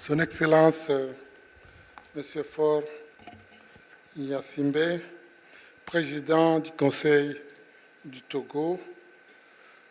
Son Excellence, Monsieur Faure Gnassingbé, Président du Conseil du Togo,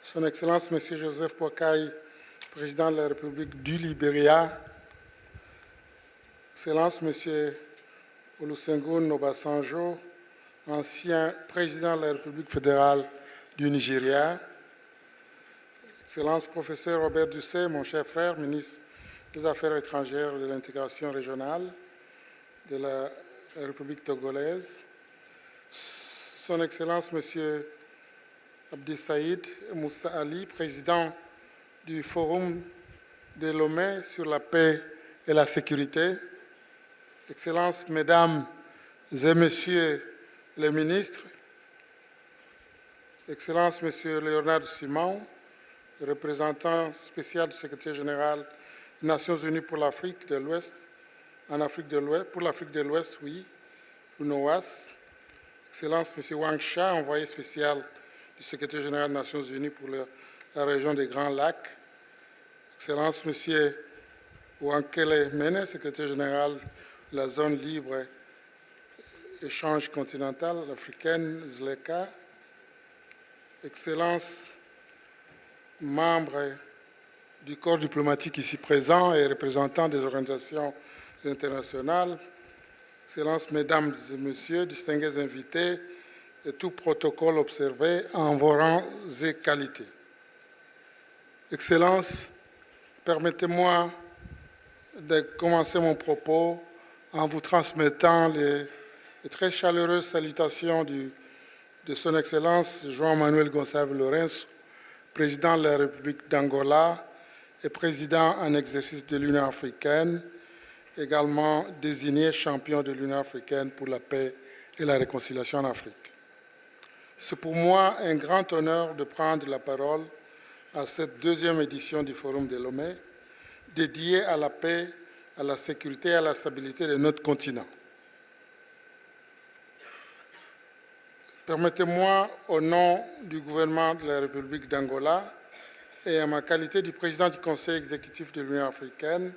Son Excellence, Monsieur Joseph Boakai, Président de la République du Libéria, Excellence, Monsieur Olusegun Obasanjo, ancien Président de la République fédérale du Nigeria, Excellence, Professeur Robert Dussey, mon cher frère, ministre des Affaires étrangères et de l'intégration régionale de la République togolaise, Son Excellence, Monsieur Abdi Saïd Moussa Ali, Président du Forum de Lomé sur la paix et la sécurité, Excellences, Mesdames et Messieurs les ministres, Excellences, Monsieur Léonard Simon, représentant spécial du secrétaire général des Nations Unies pour l'Afrique de l'Ouest, pour l'Afrique de l'Ouest, oui, l'UNOAS, Excellence, Monsieur Wang Sha, envoyé spécial du secrétaire général des Nations Unies pour la région des Grands Lacs, Excellence, Monsieur Wankele Mene, secrétaire général de la zone libre échange continental africaine, ZLECA, Excellence, membres du corps diplomatique ici présent et représentants des organisations internationales, Excellences, Mesdames et Messieurs, distingués invités, et tout protocole observé en vos rangs et qualités. Excellences, permettez-moi de commencer mon propos en vous transmettant les très chaleureuses salutations de Son Excellence João Manuel Gonçalves Lourenço, Président de la République d'Angola et Président en exercice de l'Union africaine, également désigné champion de l'Union africaine pour la paix et la réconciliation en Afrique. C'est pour moi un grand honneur de prendre la parole à cette deuxième édition du Forum de Lomé, dédiée à la paix, à la sécurité et à la stabilité de notre continent. Permettez-moi, au nom du gouvernement de la République d'Angola et en ma qualité de président du Conseil exécutif de l'Union africaine,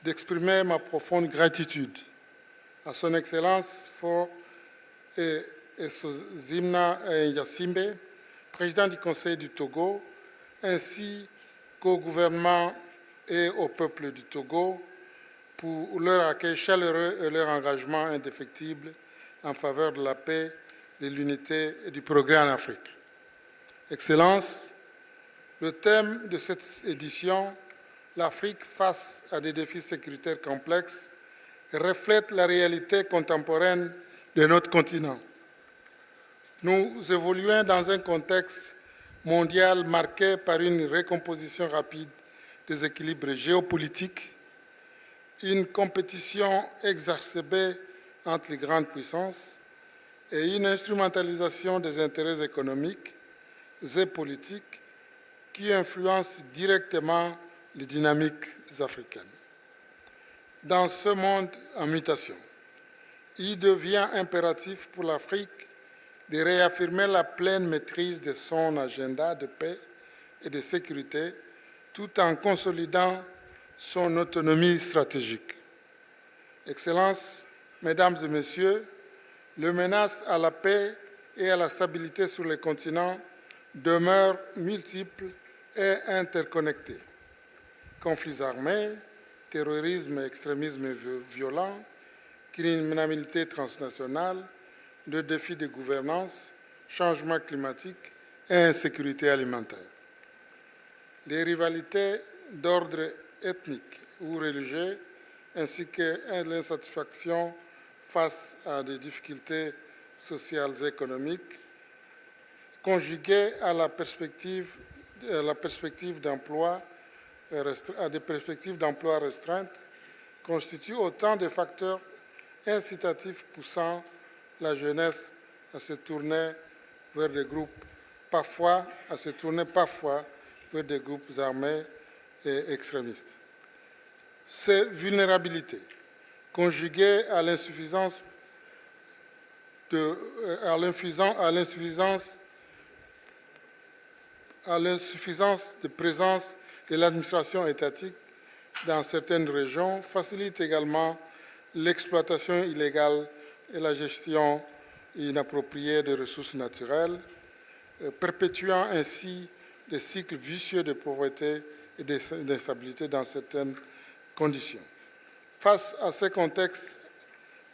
d'exprimer ma profonde gratitude à Son Excellence Faure Zimna Gnassingbé, président du Conseil du Togo, ainsi qu'au gouvernement et au peuple du Togo pour leur accueil chaleureux et leur engagement indéfectible en faveur de la paix, de l'unité et du progrès en Afrique. Excellences, le thème de cette édition, l'Afrique face à des défis sécuritaires complexes, reflète la réalité contemporaine de notre continent. Nous évoluons dans un contexte mondial marqué par une recomposition rapide des équilibres géopolitiques, une compétition exacerbée entre les grandes puissances et une instrumentalisation des intérêts économiques et politiques qui influencent directement les dynamiques africaines. Dans ce monde en mutation, il devient impératif pour l'Afrique de réaffirmer la pleine maîtrise de son agenda de paix et de sécurité tout en consolidant son autonomie stratégique. Excellences, Mesdames et Messieurs, les menaces à la paix et à la stabilité sur le continent demeurent multiples et interconnectées. Conflits armés, terrorisme et extrémisme violent, criminalité transnationale, de défis de gouvernance, changement climatique et insécurité alimentaire. Les rivalités d'ordre ethnique ou religieux, ainsi que l'insatisfaction face à des difficultés sociales et économiques, conjuguées à des perspectives d'emploi restreintes, constituent autant de facteurs incitatifs poussant la jeunesse à se tourner vers des groupes, parfois vers des groupes armés et extrémistes. Ces vulnérabilités, conjuguées à l'insuffisance de présence de l'administration étatique, dans certaines régions, facilite également l'exploitation illégale et la gestion inappropriée des ressources naturelles, perpétuant ainsi des cycles vicieux de pauvreté et d'instabilité dans certaines conditions. Face à ce contexte,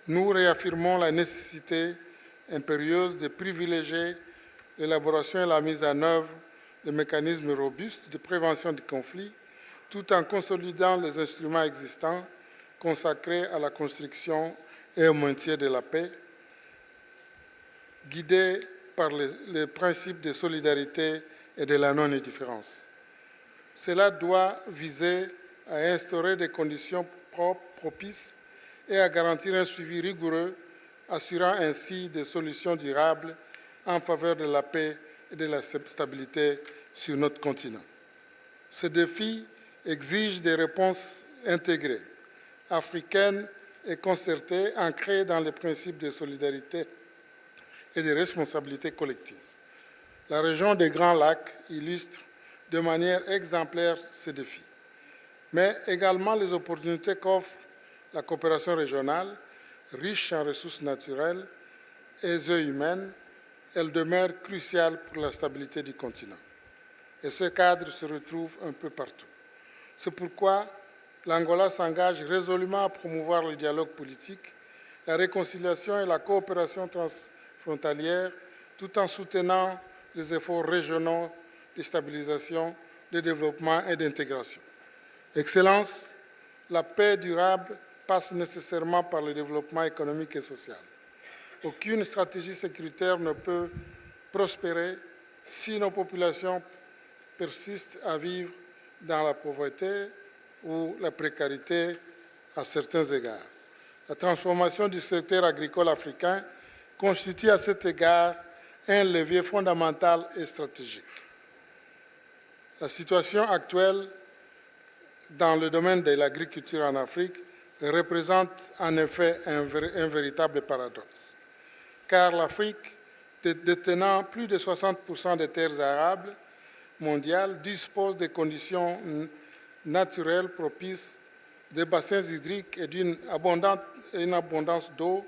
nous réaffirmons la nécessité impérieuse de privilégier l'élaboration et la mise en œuvre de mécanismes robustes de prévention des conflits, tout en consolidant les instruments existants consacrés à la construction et au maintien de la paix, guidés par les principes de solidarité et de la non-indifférence. Cela doit viser à instaurer des conditions propices et à garantir un suivi rigoureux, assurant ainsi des solutions durables en faveur de la paix et de la stabilité sur notre continent. Ce défi exige des réponses intégrées, africaines et concertées, ancrées dans les principes de solidarité et de responsabilité collective. La région des Grands Lacs illustre de manière exemplaire ces défis, mais également les opportunités qu'offre la coopération régionale, riche en ressources naturelles et humaines. Elle demeure cruciale pour la stabilité du continent. Et ce cadre se retrouve un peu partout. C'est pourquoi l'Angola s'engage résolument à promouvoir le dialogue politique, la réconciliation et la coopération transfrontalière, tout en soutenant les efforts régionaux de stabilisation, de développement et d'intégration. Excellence, la paix durable passe nécessairement par le développement économique et social. Aucune stratégie sécuritaire ne peut prospérer si nos populations persistent à vivre dans la pauvreté ou la précarité à certains égards. La transformation du secteur agricole africain constitue à cet égard un levier fondamental et stratégique. La situation actuelle dans le domaine de l'agriculture en Afrique représente en effet un véritable paradoxe, car l'Afrique, détenant plus de 60% des terres arables mondiales, dispose de conditions naturelles propices, de bassins hydriques et d'une abondance d'eau,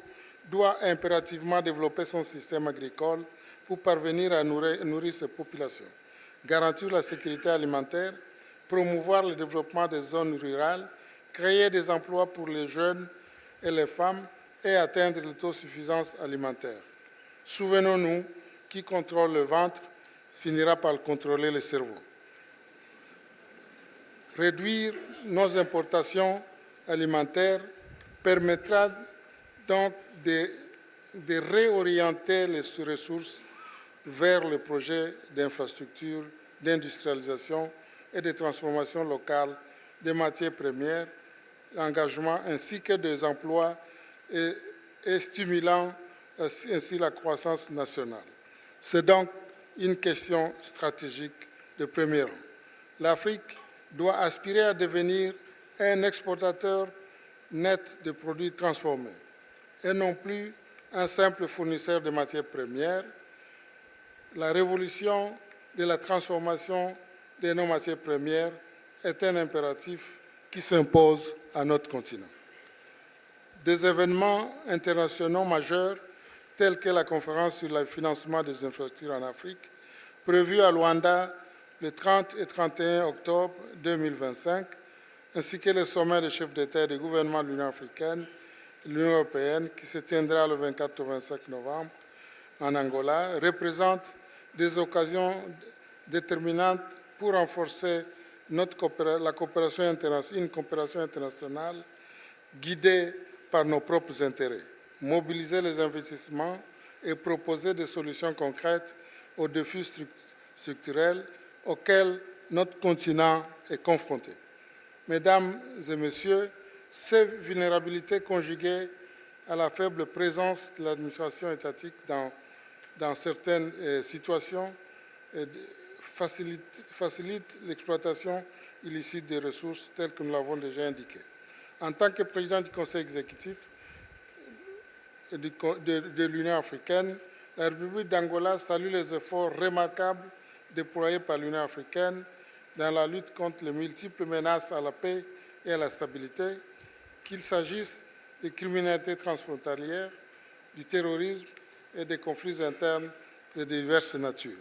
doit impérativement développer son système agricole pour parvenir à nourrir ses populations, garantir la sécurité alimentaire, promouvoir le développement des zones rurales, créer des emplois pour les jeunes et les femmes et atteindre l'autosuffisance alimentaire. Souvenons-nous, qui contrôle le ventre finira par contrôler le cerveau. Réduire nos importations alimentaires permettra donc de réorienter les ressources vers le projet d'infrastructure, d'industrialisation et de transformation locale des matières premières, l'engagement ainsi que des emplois et stimulant ainsi la croissance nationale. C'est donc une question stratégique de premier rang. L'Afrique doit aspirer à devenir un exportateur net de produits transformés et non plus un simple fournisseur de matières premières. La révolution de la transformation de nos matières premières est un impératif qui s'impose à notre continent. Des événements internationaux majeurs tels que la conférence sur le financement des infrastructures en Afrique, prévue à Luanda le 30 et 31 octobre 2025, ainsi que le sommet des chefs d'État et de gouvernement de l'Union africaine et de l'Union européenne qui se tiendra le 24 au 25 novembre en Angola, représentent des occasions déterminantes pour renforcer une coopération internationale guidée par nos propres intérêts, mobiliser les investissements et proposer des solutions concrètes aux défis structurels auxquels notre continent est confronté. Mesdames et Messieurs, ces vulnérabilités conjuguées à la faible présence de l'administration étatique dans certaines situations facilitent l'exploitation illicite des ressources telles que nous l'avons déjà indiqué. En tant que président du Conseil exécutif de l'Union africaine, la République d'Angola salue les efforts remarquables déployés par l'Union africaine dans la lutte contre les multiples menaces à la paix et à la stabilité, qu'il s'agisse des criminalités transfrontalières, du terrorisme et des conflits internes de diverses natures.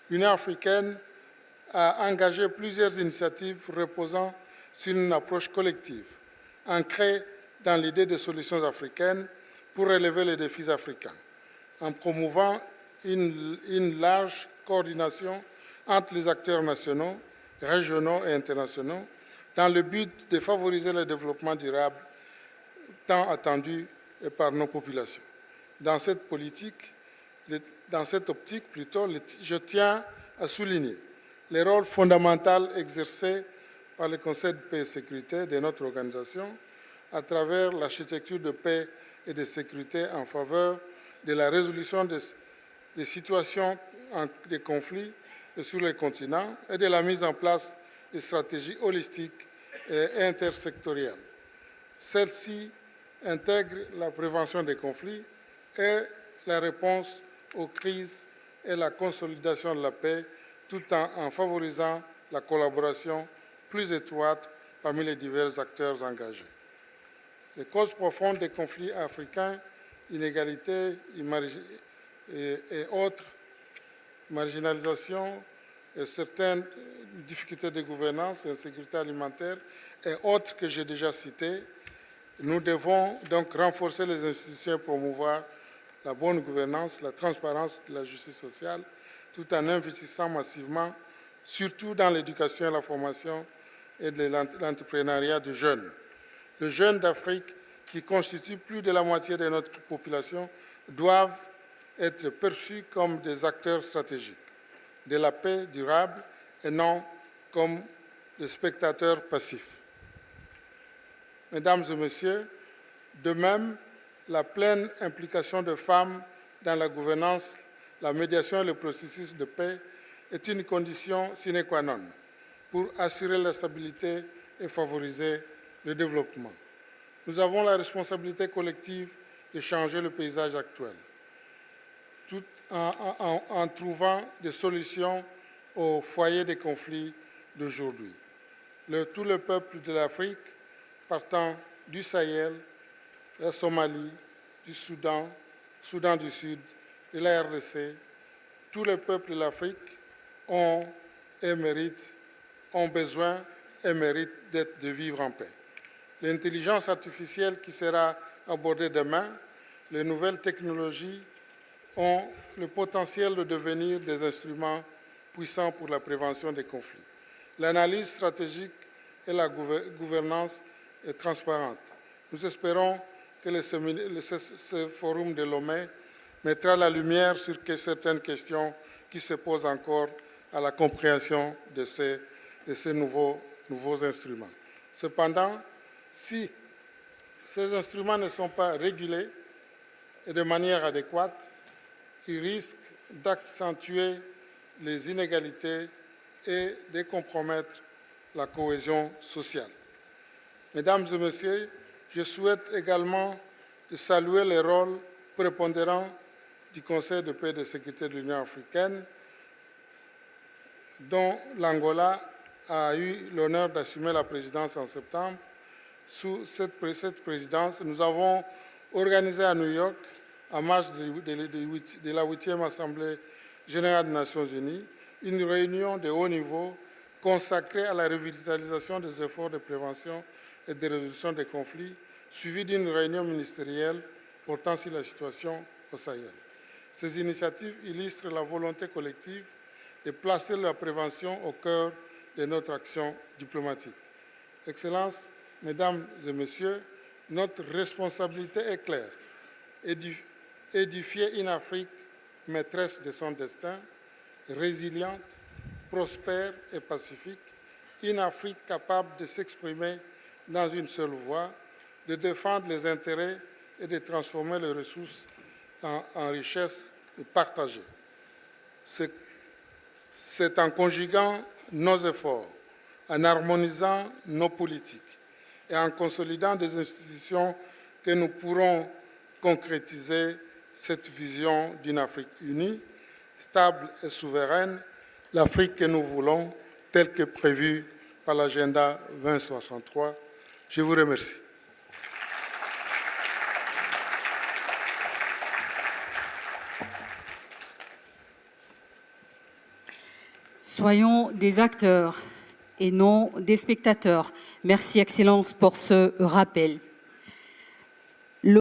L'Union africaine a engagé plusieurs initiatives reposant sur une approche collective, ancrée dans l'idée de solutions africaines pour relever les défis africains, en promouvant une large coordination entre les acteurs nationaux, régionaux et internationaux, dans le but de favoriser le développement durable tant attendu par nos populations. Dans cette optique, je tiens à souligner le rôle fondamental exercé par le Conseil de paix et de sécurité de notre organisation à travers l'architecture de paix et de sécurité en faveur de la résolution des situations de conflit sur le continent et de la mise en place de stratégies holistiques et intersectorielles. Celles-ci intègrent la prévention des conflits et la réponse aux crises et la consolidation de la paix, tout en favorisant la collaboration plus étroite parmi les divers acteurs engagés. Les causes profondes des conflits africains, inégalités et autres, marginalisation et certaines difficultés de gouvernance, insécurité alimentaire et autres que j'ai déjà citées, nous devons donc renforcer les institutions et promouvoir la bonne gouvernance, la transparence de la justice sociale, tout en investissant massivement, surtout dans l'éducation et la formation et de l'entrepreneuriat des jeunes. Les jeunes d'Afrique, qui constituent plus de la moitié de notre population, doivent être perçus comme des acteurs stratégiques de la paix durable et non comme des spectateurs passifs. Mesdames et messieurs, de même, la pleine implication des femmes dans la gouvernance, la médiation et le processus de paix est une condition sine qua non pour assurer la stabilité et favoriser le développement. Nous avons la responsabilité collective de changer le paysage actuel, tout en trouvant des solutions aux foyers des conflits d'aujourd'hui. Tout le peuple de l'Afrique, partant du Sahel, la Somalie, du Soudan, Soudan du Sud, de la RDC, tous les peuples de l'Afrique ont besoin et méritent de vivre en paix. L'intelligence artificielle qui sera abordée demain, les nouvelles technologies ont le potentiel de devenir des instruments puissants pour la prévention des conflits. L'analyse stratégique et la gouvernance est transparente. Nous espérons que ce forum de Lomé mettra la lumière sur certaines questions qui se posent encore à la compréhension de ces nouveaux instruments. Cependant, si ces instruments ne sont pas régulés et de manière adéquate, ils risquent d'accentuer les inégalités et de compromettre la cohésion sociale. Mesdames et messieurs, je souhaite également saluer le rôle prépondérant du Conseil de paix et de sécurité de l'Union africaine, dont l'Angola a eu l'honneur d'assumer la présidence en septembre. Sous cette présidence, nous avons organisé à New York, en marge de la 8e Assemblée générale des Nations unies, une réunion de haut niveau consacrée à la revitalisation des efforts de prévention et de résolution des conflits, suivie d'une réunion ministérielle portant sur la situation au Sahel. Ces initiatives illustrent la volonté collective de placer la prévention au cœur de notre action diplomatique. Excellences, Mesdames et Messieurs, notre responsabilité est claire: édifier une Afrique maîtresse de son destin, résiliente, prospère et pacifique, une Afrique capable de s'exprimer dans une seule voix, de défendre les intérêts et de transformer les ressources en richesses partagées. C'est en conjuguant nos efforts, en harmonisant nos politiques et en consolidant des institutions que nous pourrons concrétiser cette vision d'une Afrique unie, stable et souveraine, l'Afrique que nous voulons, telle que prévue par l'agenda 2063, Je vous remercie. Soyons des acteurs et non des spectateurs. Merci, Excellence, pour ce rappel.